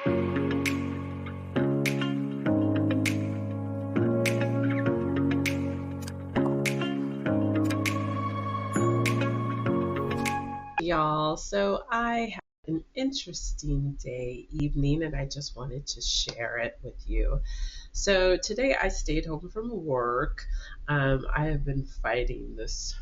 Y'all. So I had an interesting day, evening, and I just wanted to share it with you. So today I stayed home from work. I have been fighting this,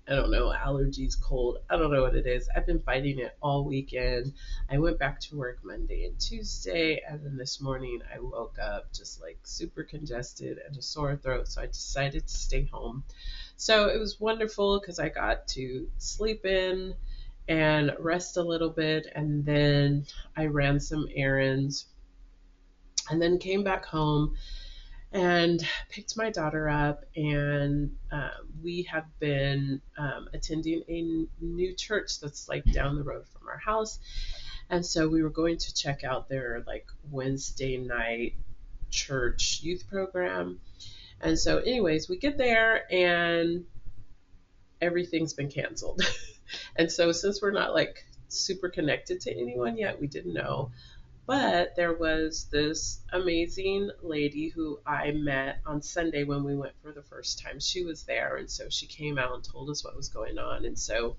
I don't know, allergies, cold. I don't know what it is. I've been fighting it all weekend. I went back to work Monday and Tuesday, and then this morning I woke up just like super congested and a sore throat. So I decided to stay home. So it was wonderful because I got to sleep in and rest a little bit, and then I ran some errands and then came back home and picked my daughter up, and we have been attending a new church that's like down the road from our house. And so we were going to check out their like Wednesday night church youth program. And so anyways, we get there and everything's been canceled. And so since we're not like super connected to anyone yet, we didn't know. But there was this amazing lady who I met on Sunday when we went for the first time. She was there, and so she came out and told us what was going on. And so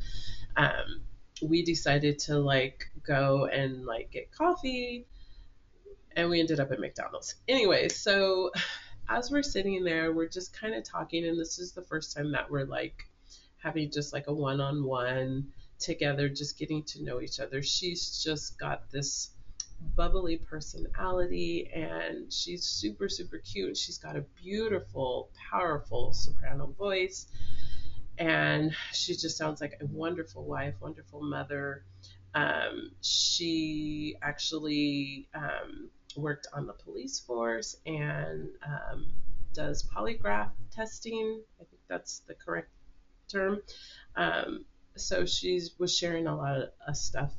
um, we decided to like go and like get coffee, and we ended up at McDonald's. Anyway, so as we're sitting there, we're just kind of talking, and this is the first time that we're like having just like a one-on-one together, just getting to know each other. She's just got this bubbly personality, and she's super super cute. She's got a beautiful powerful soprano voice, and she just sounds like a wonderful wife, wonderful mother. She actually worked on the police force and does polygraph testing. I think that's the correct term. Um, so she was sharing a lot of stuff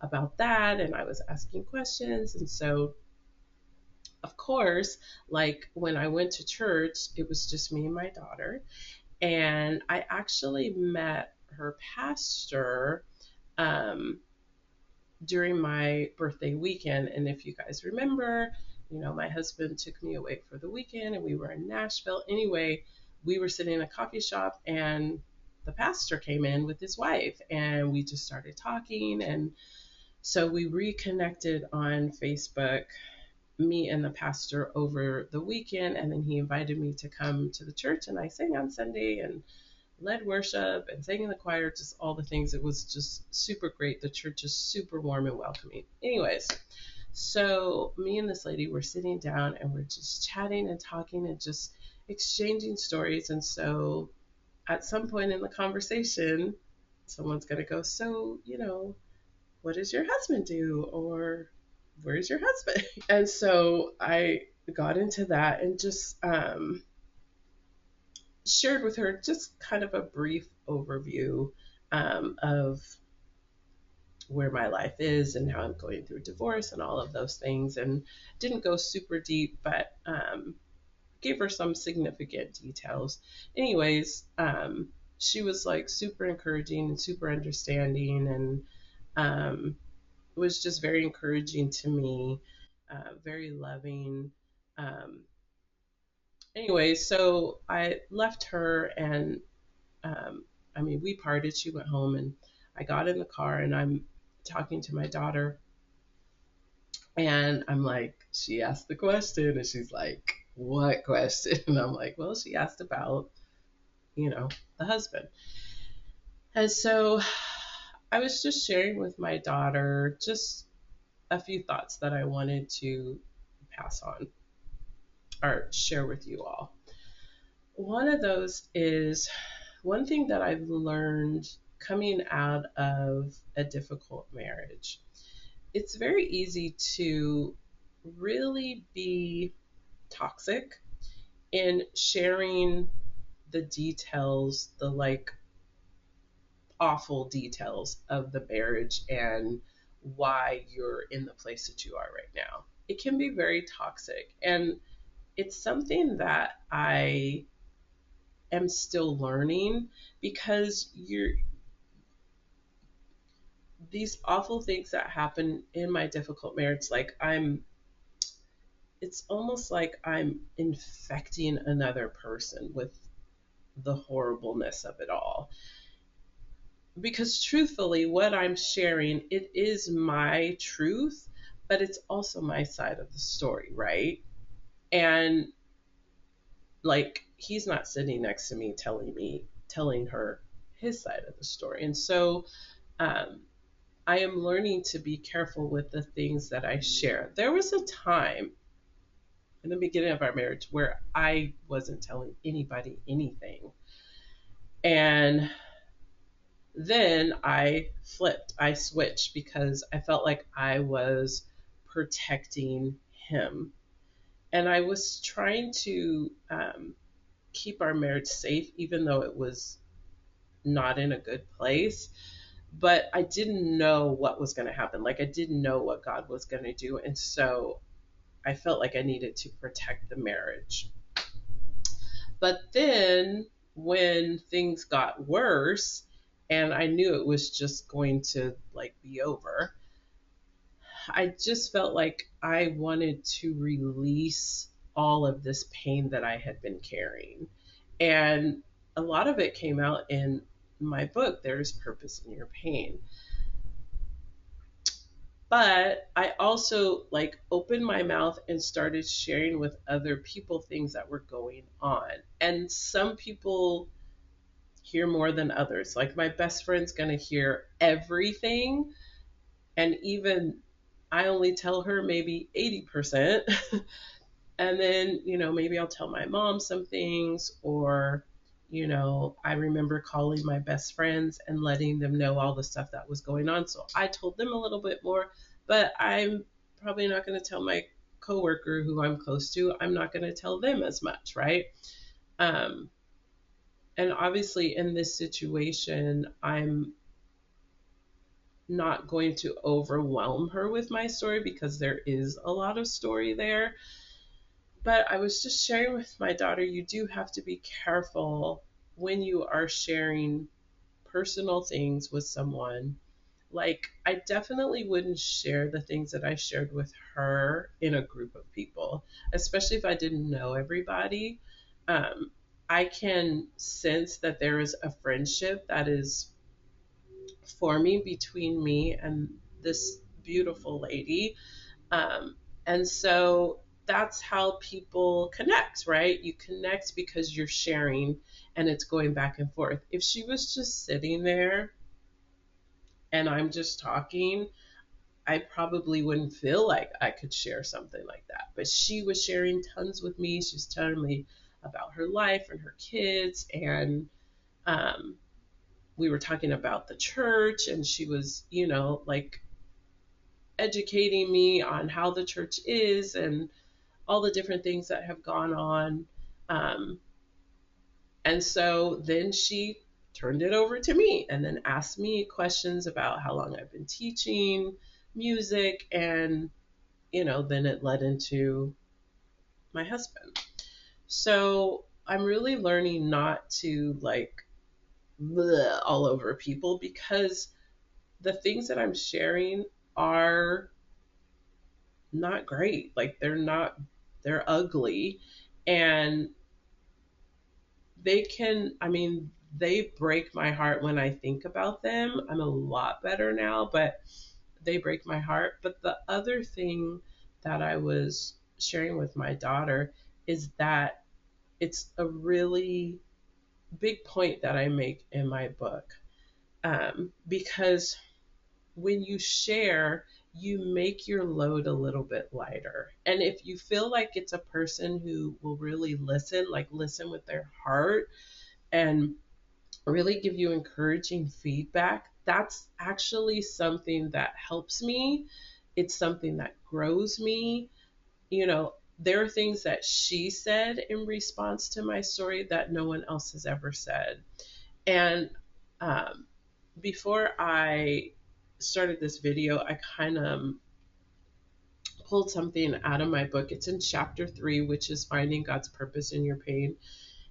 about that, and I was asking questions. And so, of course, like when I went to church, it was just me and my daughter. And I actually met her pastor um, during my birthday weekend. And if you guys remember, my husband took me away for the weekend and we were in Nashville. Anyway, we were sitting in a coffee shop and the pastor came in with his wife and we just started talking. And so we reconnected on Facebook, me and the pastor, over the weekend. And then he invited me to come to the church, and I sang on Sunday and led worship and sang in the choir, just all the things. It was just super great. The church is super warm and welcoming. Anyways, so me and this lady were sitting down and we're just chatting and talking and just exchanging stories. And so at some point in the conversation, someone's going to go, so, what does your husband do? Or where's your husband? And so I got into that and just shared with her just kind of a brief overview of where my life is and how I'm going through divorce and all of those things, and didn't go super deep, but gave her some significant details. Anyways, she was like super encouraging and super understanding, and was just very encouraging to me, very loving. Um, anyway, so I left her, and we parted. She went home, and I got in the car, and I'm talking to my daughter, and I'm like, she asked the question, and she's like, what question? And I'm like, well, she asked about, the husband. And so I was just sharing with my daughter just a few thoughts that I wanted to pass on or share with you all. One of those is one thing that I've learned coming out of a difficult marriage. It's very easy to really be toxic in sharing the details, the like awful details of the marriage and why you're in the place that you are right now. It can be very toxic, and it's something that I am still learning, because these awful things that happen in my difficult marriage, like it's almost like I'm infecting another person with the horribleness of it all. Because truthfully, what I'm sharing, it is my truth, but it's also my side of the story, right? And like he's not sitting next to telling her his side of the story. And so um, I am learning to be careful with the things that I share. There was a time in the beginning of our marriage where I wasn't telling anybody anything. And then I flipped, I switched because I felt like I was protecting him. And I was trying to keep our marriage safe, even though it was not in a good place. But I didn't know what was going to happen. Like, I didn't know what God was going to do. And so I felt like I needed to protect the marriage. But then when things got worse and I knew it was just going to like be over, I just felt like I wanted to release all of this pain that I had been carrying. And a lot of it came out in my book, There's Purpose in Your Pain. But I also like opened my mouth and started sharing with other people things that were going on. And some people hear more than others. Like my best friend's going to hear everything, and even I only tell her maybe 80%. And then, maybe I'll tell my mom some things, or, I remember calling my best friends and letting them know all the stuff that was going on. So I told them a little bit more, but I'm probably not going to tell my coworker who I'm close to, I'm not going to tell them as much, right? Um, and obviously, in this situation, I'm not going to overwhelm her with my story because there is a lot of story there. But I was just sharing with my daughter, you do have to be careful when you are sharing personal things with someone. Like, I definitely wouldn't share the things that I shared with her in a group of people, especially if I didn't know everybody. Um, I can sense that there is a friendship that is forming between me and this beautiful lady. Um, and so that's how people connect, right? You connect because you're sharing and it's going back and forth. If she was just sitting there and I'm just talking, I probably wouldn't feel like I could share something like that. But she was sharing tons with me. She was telling me about her life and her kids, and um, we were talking about the church, and she was, like educating me on how the church is and all the different things that have gone on. Um, and so then she turned it over to me and then asked me questions about how long I've been teaching music. And, then it led into my husband. So I'm really learning not to like bleh all over people, because the things that I'm sharing are not great. Like they're ugly. And they break my heart when I think about them. I'm a lot better now, but they break my heart. But the other thing that I was sharing with my daughter is that it's a really big point that I make in my book, because when you share, you make your load a little bit lighter. And if you feel like it's a person who will really listen, like listen with their heart and really give you encouraging feedback, that's actually something that helps me. It's something that grows me. There are things that she said in response to my story that no one else has ever said. And um, before I started this video, I kind of pulled something out of my book. It's in chapter 3, which is Finding God's Purpose in Your Pain.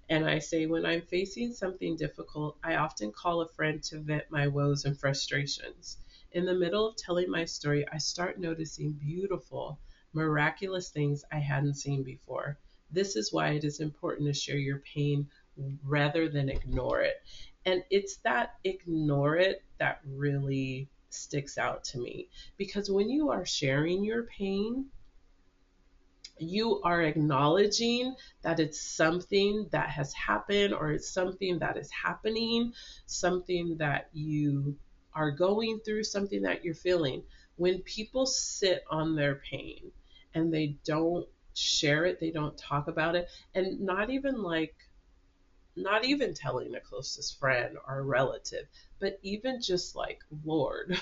And I say, when I'm facing something difficult, I often call a friend to vent my woes and frustrations. In the middle of telling my story, I start noticing beautiful, miraculous things I hadn't seen before. This is why it is important to share your pain rather than ignore it. And it's that ignore it that really sticks out to me. Because when you are sharing your pain, you are acknowledging that it's something that has happened or it's something that is happening, something that you are going through, something that you're feeling. When people sit on their pain and they don't share it, they don't talk about it, and not even telling a closest friend or a relative, but even just like, Lord,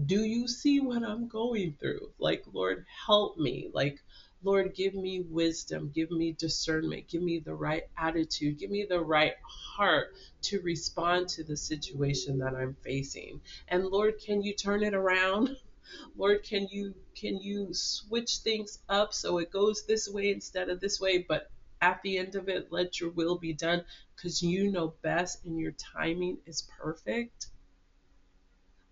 do you see what I'm going through? Like, Lord, help me. Like, Lord, give me wisdom, give me discernment, give me the right attitude, give me the right heart to respond to the situation that I'm facing. And Lord, can you turn it around? Lord, can you switch things up so it goes this way instead of this way, but at the end of it, let your will be done because you know best and your timing is perfect.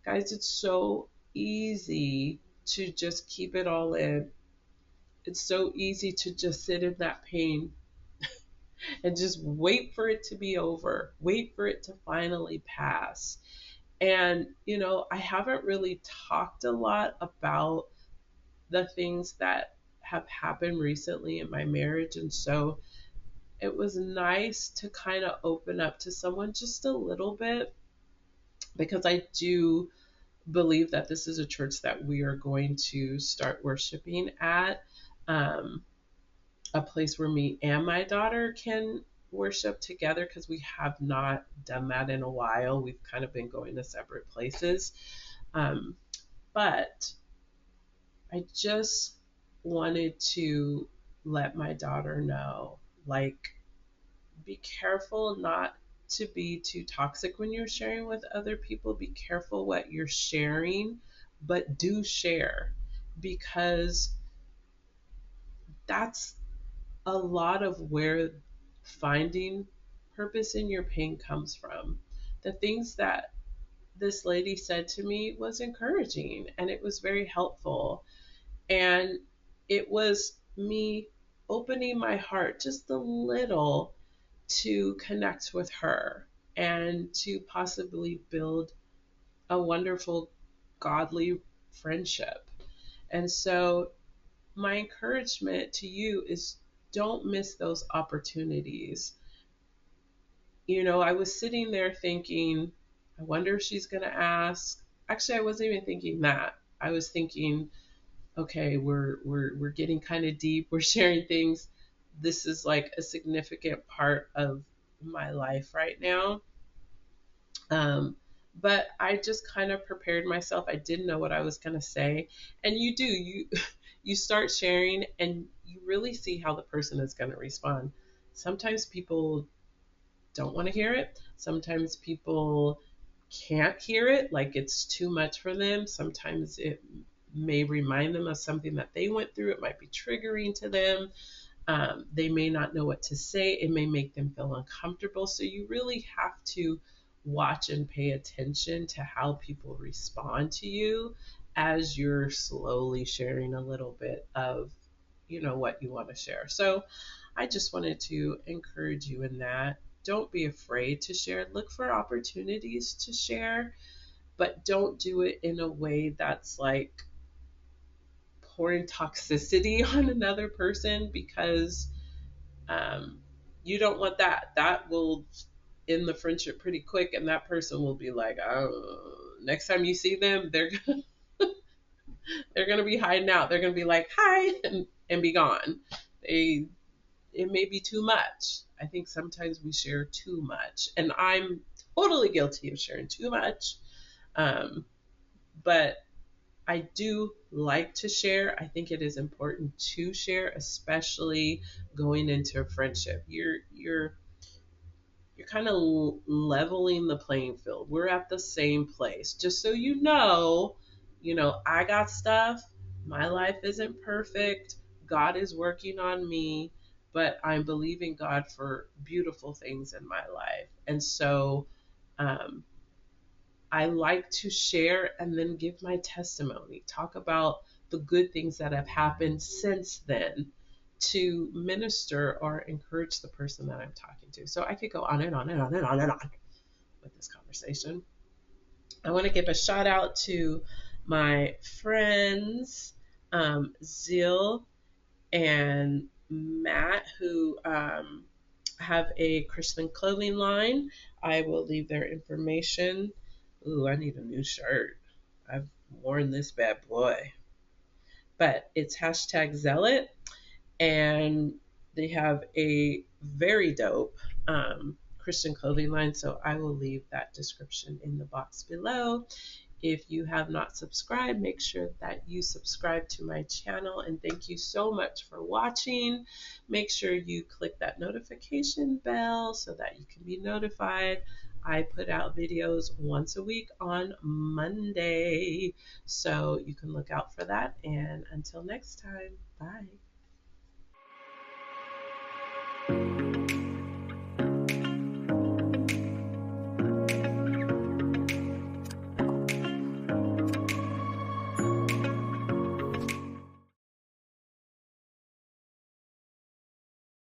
Guys, it's so easy to just keep it all in. It's so easy to just sit in that pain and just wait for it to be over, wait for it to finally pass. And, I haven't really talked a lot about the things that have happened recently in my marriage. And so it was nice to kind of open up to someone just a little bit because I do believe that this is a church that we are going to start worshiping at, um, a place where me and my daughter can worship together because we have not done that in a while. We've kind of been going to separate places. Um, but I just wanted to let my daughter know, like, be careful not to be too toxic when you're sharing with other people. Be careful what you're sharing, but do share because that's a lot of where finding purpose in your pain comes from. The things that this lady said to me was encouraging and it was very helpful. And it was me opening my heart just a little to connect with her and to possibly build a wonderful, godly friendship. And so, my encouragement to you is don't miss those opportunities. I was sitting there thinking, I wonder if she's going to ask. Actually, I wasn't even thinking that. I was thinking, okay, we're getting kind of deep. We're sharing things. This is like a significant part of my life right now. Um, but I just kind of prepared myself. I didn't know what I was going to say. And you you start sharing and you really see how the person is going to respond. Sometimes people don't want to hear it. Sometimes people can't hear it, like it's too much for them. Sometimes it may remind them of something that they went through. It might be triggering to them. They may not know what to say. It may make them feel uncomfortable. So you really have to watch and pay attention to how people respond to you as you're slowly sharing a little bit of, what you want to share. So I just wanted to encourage you in that. Don't be afraid to share. Look for opportunities to share, but don't do it in a way that's like pouring toxicity on another person because um, you don't want that. That will end the friendship pretty quick, and that person will be like, oh, next time you see them, they're gonna be hiding out. They're gonna be like, hi, and be gone. It may be too much. I think sometimes we share too much, and I'm totally guilty of sharing too much. Um, but I do like to share. I think it is important to share, especially going into a friendship. You're kind of leveling the playing field. We're at the same place. Just so I got stuff. My life isn't perfect. God is working on me, but I'm believing God for beautiful things in my life. And so um, I like to share and then give my testimony, talk about the good things that have happened since then to minister or encourage the person that I'm talking to. So I could go on and on and on and on and on with this conversation. I want to give a shout out to my friends, Zil and Matt, who have a Christian clothing line. I will leave their information. Ooh, I need a new shirt. I've worn this bad boy. But it's hashtag zealot, and they have a very dope Christian clothing line. So I will leave that description in the box below. If you have not subscribed, make sure that you subscribe to my channel, and thank you so much for watching. Make sure you click that notification bell so that you can be notified. I put out videos once a week on Monday, so you can look out for that. And until next time, bye.